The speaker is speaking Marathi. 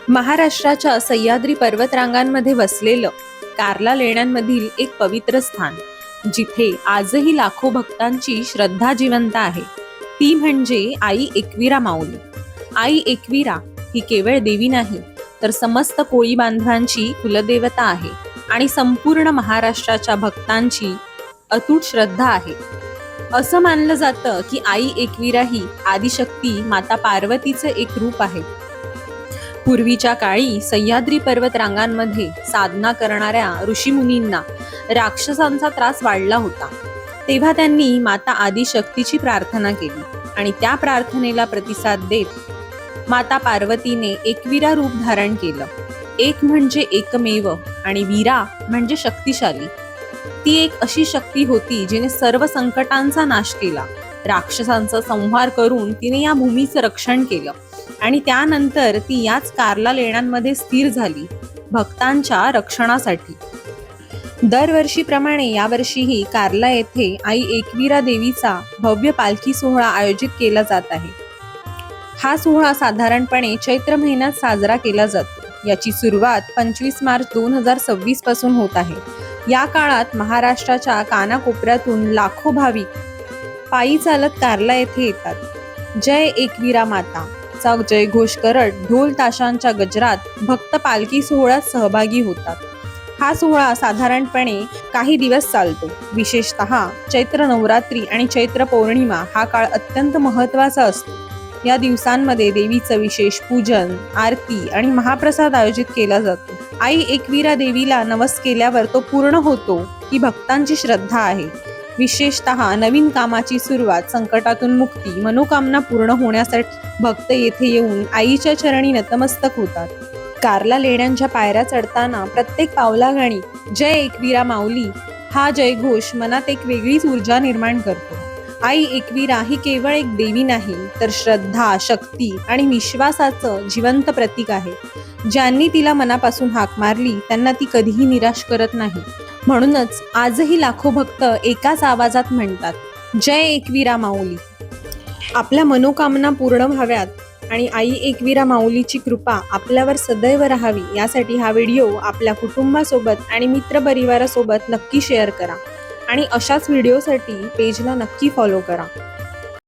महाराष्ट्राच्या सह्याद्री पर्वतरांगांमध्ये वसलेलं कार्ला लेण्यांमधील एक पवित्र स्थान, जिथे आजही लाखो भक्तांची श्रद्धा जिवंत आहे, ती म्हणजे आई एकविरा माऊली. आई एकविरा ही केवळ देवी नाही, तर समस्त कोळी बांधवांची कुलदेवता आहे आणि संपूर्ण महाराष्ट्राच्या भक्तांची अतूट श्रद्धा आहे. असं मानलं जातं की आई एकविरा ही आदिशक्ती माता पार्वतीचे एक रूप आहे. पूर्वीच्या काळी सह्याद्री पर्वत रांगांमध्ये साधना करणाऱ्या ऋषीमुनींना राक्षसांचा त्रास वाढला होता. तेव्हा त्यांनी माता आदिशक्तीची प्रार्थना केली आणि त्या प्रार्थनेला प्रतिसाद देत माता पार्वतीने एकविरा रूप धारण केलं. एक म्हणजे एकमेव आणि वीरा म्हणजे शक्तिशाली. ती एक अशी शक्ती होती जिने सर्व संकटांचा नाश केला. राक्षसांचा संहार करून तिने या भूमीचं रक्षण केलं आणि त्यानंतर ती याच कार्ला लेण्यांमध्ये स्थिर झाली, भक्तांच्या रक्षणासाठी. दरवर्षीप्रमाणे यावर्षीही कार्ला येथे आई एकविरा देवीचा भव्य पालखी सोहळा आयोजित केला जात आहे. हा सोहळा साधारणपणे चैत्र महिन्यात साजरा केला जातो. याची सुरुवात 25 मार्च 2026 पासून होत आहे. या काळात महाराष्ट्राच्या कानाकोपऱ्यातून लाखो भाविक पायी चालत कार्ला येथे येतात. जय एकविरा माता चा जयघोष करत ढोल ताशांच्या गजरात भक्त पालखी सोहळ्यात सहभागी होतात. हा सोहळा साधारणपणे काही दिवस चालतो. विशेषतः चैत्र नवरात्री आणि चैत्र पौर्णिमा हा काळ अत्यंत महत्त्वाचा असतो. या दिवसांमध्ये देवीचं विशेष पूजन, आरती आणि महाप्रसाद आयोजित केला जातो. आई एकविरा देवीला नवस केल्यावर तो पूर्ण होतो ही भक्तांची श्रद्धा आहे. विशेषतः नवीन कामाची सुरुवात, संकटातून मुक्ती, मनोकामना पूर्ण होण्यासाठी भक्त येथे येऊन आईच्या चरणी नतमस्तक होतात. कार्ला लेण्यांच्या पायऱ्या चढताना प्रत्येक पावलागाणी जय एकविरा माऊली हा जयघोष मनात एक वेगळीच ऊर्जा निर्माण करतो. आई एकविरा ही केवळ एक देवी नाही, तर श्रद्धा, शक्ती आणि विश्वासाचं जिवंत प्रतीक आहे. ज्यांनी तिला मनापासून हाक मारली त्यांना ती कधीही निराश करत नाही. म्हणूनच आजही लाखो भक्त एकाच आवाजात म्हणतात, जय एकविरा माऊली. आपल्या मनोकामना पूर्ण व्हाव्यात आणि आई एकविरा माऊलीची कृपा आपल्यावर सदैव राहावी, यासाठी हा व्हिडिओ आपल्या कुटुंबासोबत आणि मित्रपरिवारासोबत नक्की शेअर करा आणि अशाच व्हिडिओसाठी पेजला नक्की फॉलो करा.